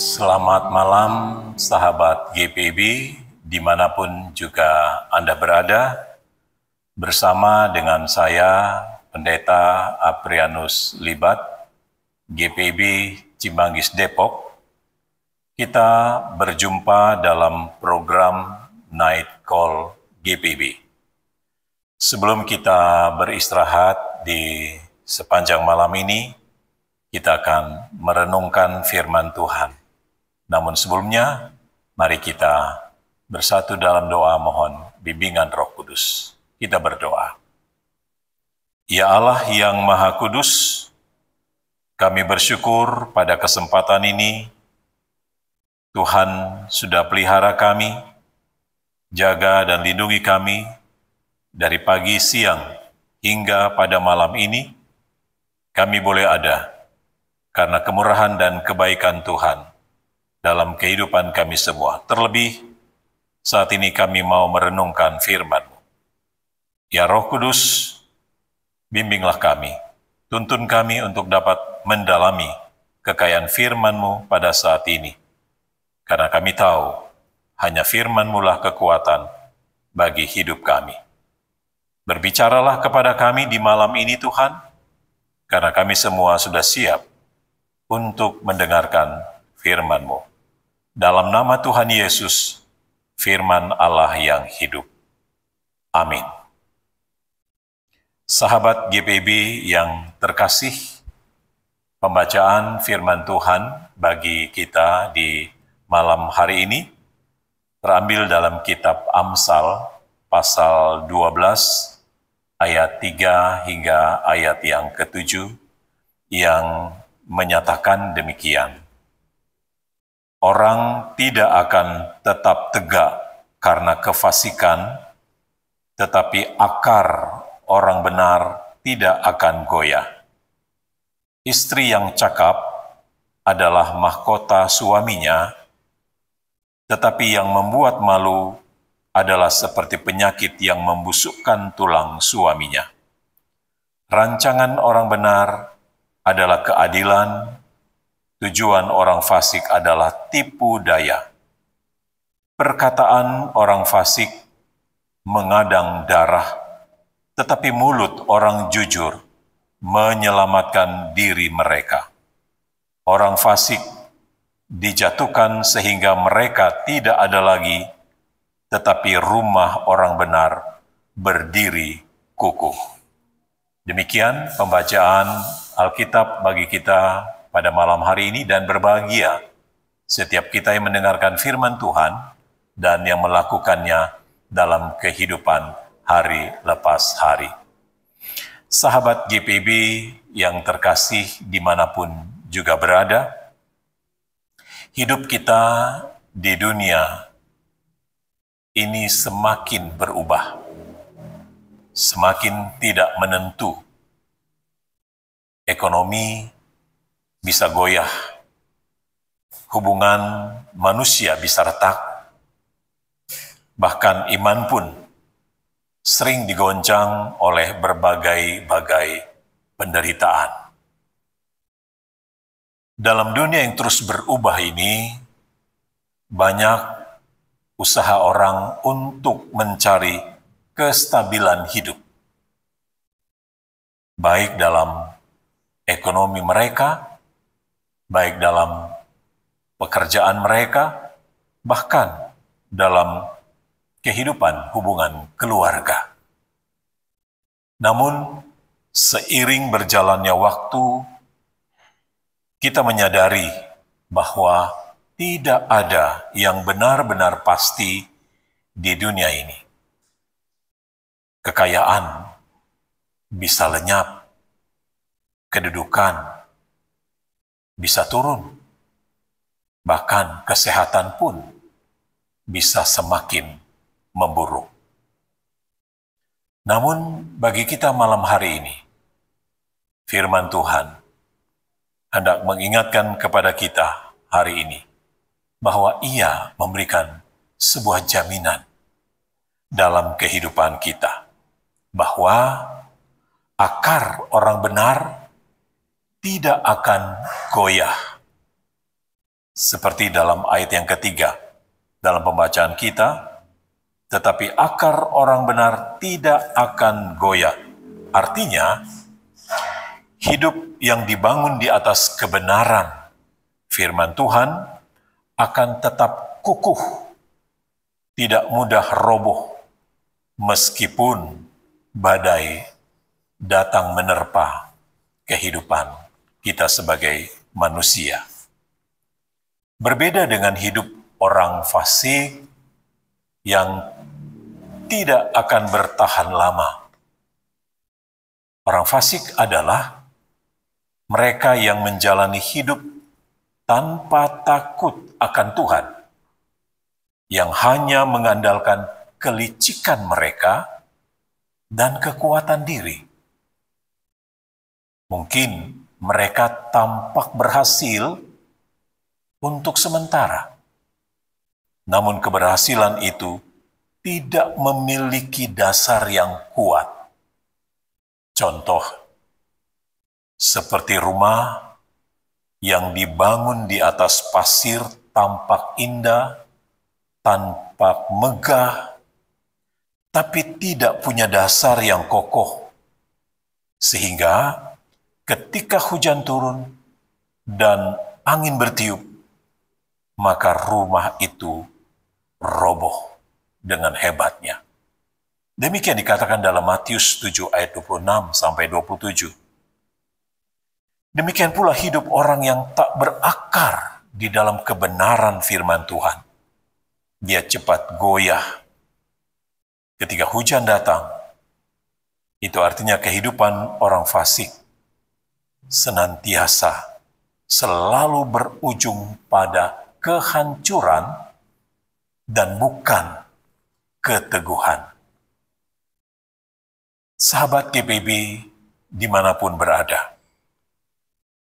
Selamat malam sahabat GPB dimanapun juga Anda berada, bersama dengan saya Pendeta Aprianus Libat, GPB Cimanggis Depok. Kita berjumpa dalam program Night Call GPB. Sebelum kita beristirahat di sepanjang malam ini, kita akan merenungkan firman Tuhan. Namun sebelumnya, mari kita bersatu dalam doa mohon bimbingan Roh Kudus. Kita berdoa. Ya Allah yang Maha Kudus, kami bersyukur pada kesempatan ini, Tuhan sudah pelihara kami, jaga dan lindungi kami dari pagi, siang, hingga pada malam ini. Kami boleh ada karena kemurahan dan kebaikan Tuhan dalam kehidupan kami semua. Terlebih, saat ini kami mau merenungkan firman-Mu. Ya Roh Kudus, bimbinglah kami, tuntun kami untuk dapat mendalami kekayaan firman-Mu pada saat ini. Karena kami tahu, hanya firman-Mu lah kekuatan bagi hidup kami. Berbicaralah kepada kami di malam ini Tuhan, karena kami semua sudah siap untuk mendengarkan firman-Mu. Dalam nama Tuhan Yesus, firman Allah yang hidup. Amin. Sahabat GPB yang terkasih, pembacaan firman Tuhan bagi kita di malam hari ini terambil dalam kitab Amsal pasal 12 ayat 3 hingga ayat yang ke-7 yang menyatakan demikian. Orang tidak akan tetap tegak karena kefasikan, tetapi akar orang benar tidak akan goyah. Istri yang cakap adalah mahkota suaminya, tetapi yang membuat malu adalah seperti penyakit yang membusukkan tulang suaminya. Rancangan orang benar adalah keadilan, tujuan orang fasik adalah tipu daya. Perkataan orang fasik mengadang darah, tetapi mulut orang jujur menyelamatkan diri mereka. Orang fasik dijatuhkan sehingga mereka tidak ada lagi, tetapi rumah orang benar berdiri kukuh. Demikian pembacaan Alkitab bagi kita pada malam hari ini, dan berbahagia setiap kita yang mendengarkan firman Tuhan dan yang melakukannya dalam kehidupan hari lepas hari. Sahabat GPB yang terkasih dimanapun juga berada, hidup kita di dunia ini semakin berubah, semakin tidak menentu. Ekonomi bisa goyah, hubungan manusia bisa retak, bahkan iman pun sering digoncang oleh berbagai-bagai penderitaan. Dalam dunia yang terus berubah ini, banyak usaha orang untuk mencari kestabilan hidup, baik dalam ekonomi mereka, baik dalam pekerjaan mereka, bahkan dalam kehidupan hubungan keluarga. Namun, seiring berjalannya waktu, kita menyadari bahwa tidak ada yang benar-benar pasti di dunia ini. Kekayaan bisa lenyap, kedudukan bisa turun, bahkan kesehatan pun bisa semakin memburuk. Namun bagi kita malam hari ini, firman Tuhan hendak mengingatkan kepada kita hari ini bahwa Ia memberikan sebuah jaminan dalam kehidupan kita, bahwa akar orang benar tidak akan goyah Seperti dalam ayat yang ketiga, dalam pembacaan kita, tetapi akar orang benar tidak akan goyah. Artinya, hidup yang dibangun di atas kebenaran firman Tuhan akan tetap kukuh, tidak mudah roboh, meskipun badai datang menerpa kehidupan kita sebagai manusia. Berbeda dengan hidup orang fasik yang tidak akan bertahan lama. Orang fasik adalah mereka yang menjalani hidup tanpa takut akan Tuhan, yang hanya mengandalkan kelicikan mereka dan kekuatan diri. Mungkin mereka tampak berhasil untuk sementara, namun keberhasilan itu tidak memiliki dasar yang kuat. Contoh, seperti rumah yang dibangun di atas pasir tampak indah, tampak megah, tapi tidak punya dasar yang kokoh. Sehingga ketika hujan turun dan angin bertiup, maka rumah itu roboh dengan hebatnya. Demikian dikatakan dalam Matius 7 ayat 26 sampai 27. Demikian pula hidup orang yang tak berakar di dalam kebenaran firman Tuhan. Dia cepat goyah ketika hujan datang. Itu artinya kehidupan orang fasik senantiasa selalu berujung pada kehancuran dan bukan keteguhan. Sahabat GPB dimanapun berada,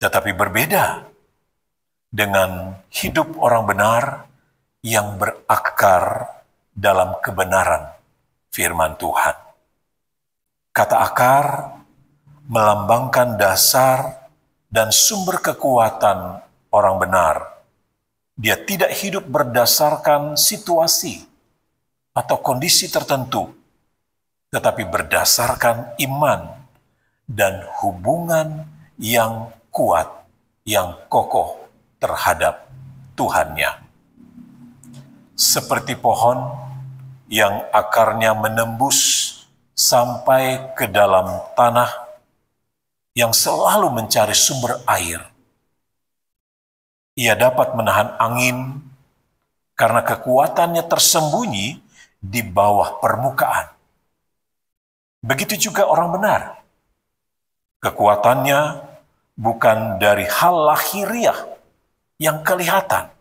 tetapi berbeda dengan hidup orang benar yang berakar dalam kebenaran firman Tuhan. Kata akar melambangkan dasar dan sumber kekuatan orang benar. Dia tidak hidup berdasarkan situasi atau kondisi tertentu, tetapi berdasarkan iman dan hubungan yang kuat, yang kokoh terhadap Tuhannya. Seperti pohon yang akarnya menembus sampai ke dalam tanah, yang selalu mencari sumber air. Ia dapat menahan angin karena kekuatannya tersembunyi di bawah permukaan. Begitu juga orang benar. Kekuatannya bukan dari hal lahiriah yang kelihatan,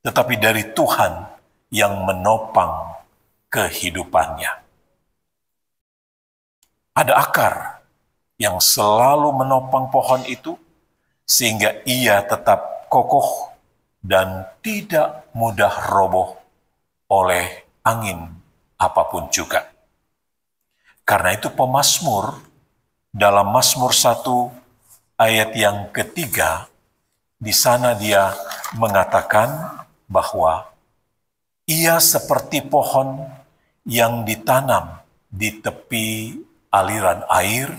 tetapi dari Tuhan yang menopang kehidupannya. Ada akar yang selalu menopang pohon itu, sehingga ia tetap kokoh dan tidak mudah roboh oleh angin apapun juga. Karena itu pemazmur dalam Mazmur 1 ayat yang ketiga, di sana dia mengatakan bahwa ia seperti pohon yang ditanam di tepi aliran air,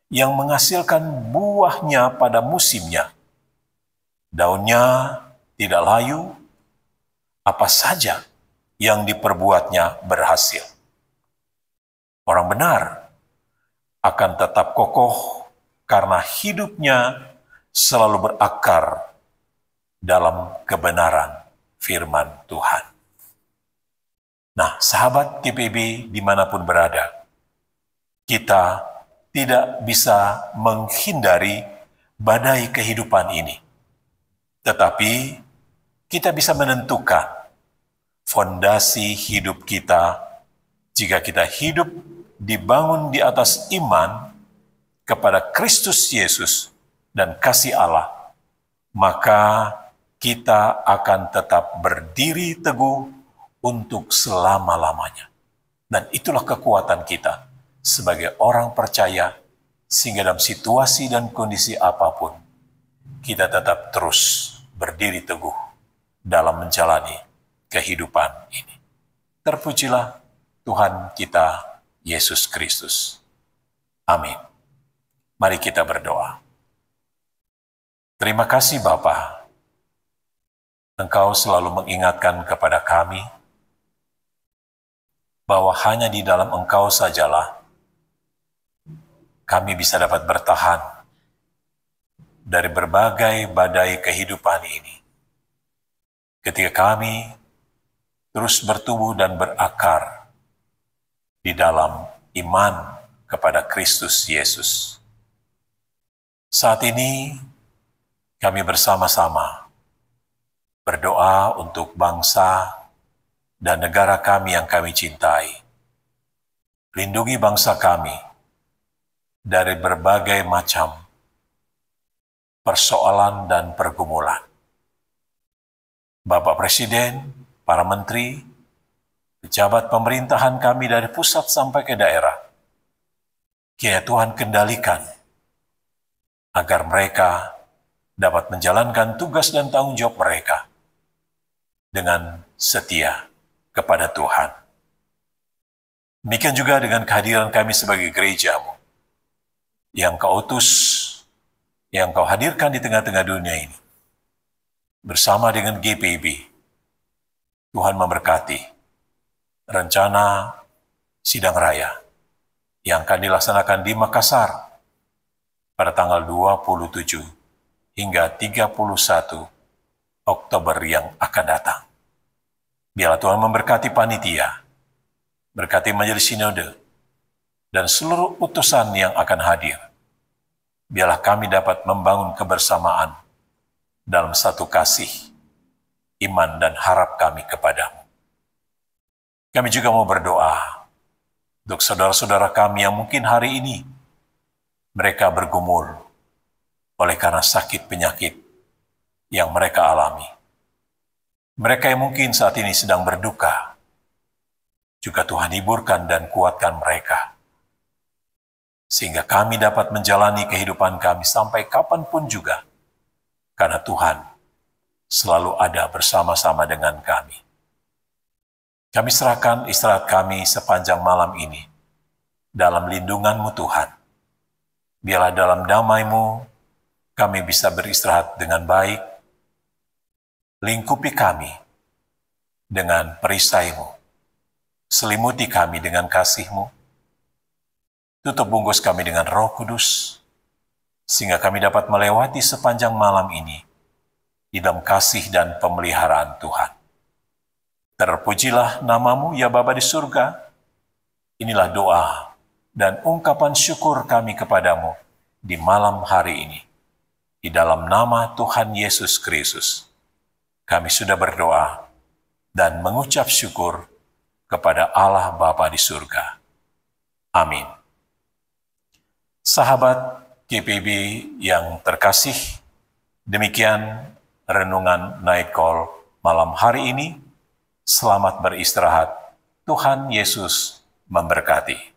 yang menghasilkan buahnya pada musimnya. Daunnya tidak layu, apa saja yang diperbuatnya berhasil. Orang benar akan tetap kokoh karena hidupnya selalu berakar dalam kebenaran firman Tuhan. Nah, sahabat GPB dimanapun berada, kita tidak bisa menghindari badai kehidupan ini. Tetapi kita bisa menentukan fondasi hidup kita jika kita hidup dibangun di atas iman kepada Kristus Yesus dan kasih Allah, maka kita akan tetap berdiri teguh untuk selama-lamanya. Dan itulah kekuatan kita sebagai orang percaya, sehingga dalam situasi dan kondisi apapun, kita tetap terus berdiri teguh dalam menjalani kehidupan ini. Terpujilah Tuhan kita, Yesus Kristus. Amin. Mari kita berdoa. Terima kasih Bapa, Engkau selalu mengingatkan kepada kami bahwa hanya di dalam Engkau sajalah kami bisa dapat bertahan dari berbagai badai kehidupan ini. Ketika kami terus bertumbuh dan berakar di dalam iman kepada Kristus Yesus. Saat ini kami bersama-sama berdoa untuk bangsa dan negara kami yang kami cintai. Lindungi bangsa kami dari berbagai macam persoalan dan pergumulan. Bapak Presiden, para menteri, pejabat pemerintahan kami dari pusat sampai ke daerah, kiranya Tuhan kendalikan agar mereka dapat menjalankan tugas dan tanggung jawab mereka dengan setia kepada Tuhan. Demikian juga dengan kehadiran kami sebagai gereja-Mu, yang Kau utus, yang Kau hadirkan di tengah-tengah dunia ini. Bersama dengan GPIB, Tuhan memberkati rencana sidang raya yang akan dilaksanakan di Makassar pada tanggal 27 hingga 31 Oktober yang akan datang. Biarlah Tuhan memberkati panitia, berkati majelis sinode, dan seluruh utusan yang akan hadir. Biarlah kami dapat membangun kebersamaan dalam satu kasih, iman dan harap kami kepadamu. Kami juga mau berdoa untuk saudara-saudara kami yang mungkin hari ini mereka bergumul oleh karena sakit penyakit yang mereka alami. Mereka yang mungkin saat ini sedang berduka, juga Tuhan hiburkan dan kuatkan mereka, sehingga kami dapat menjalani kehidupan kami sampai kapanpun juga, karena Tuhan selalu ada bersama-sama dengan kami. Kami serahkan istirahat kami sepanjang malam ini dalam lindungan-Mu Tuhan. Biarlah dalam damai-Mu kami bisa beristirahat dengan baik. Lingkupi kami dengan perisai-Mu. Selimuti kami dengan kasih-Mu. Tutup bungkus kami dengan Roh Kudus, sehingga kami dapat melewati sepanjang malam ini di dalam kasih dan pemeliharaan Tuhan. Terpujilah nama-Mu, ya Bapa di surga. Inilah doa dan ungkapan syukur kami kepadamu di malam hari ini. Di dalam nama Tuhan Yesus Kristus, kami sudah berdoa dan mengucap syukur kepada Allah Bapa di surga. Amin. Sahabat GPIB yang terkasih, demikian renungan Night Call malam hari ini. Selamat beristirahat. Tuhan Yesus memberkati.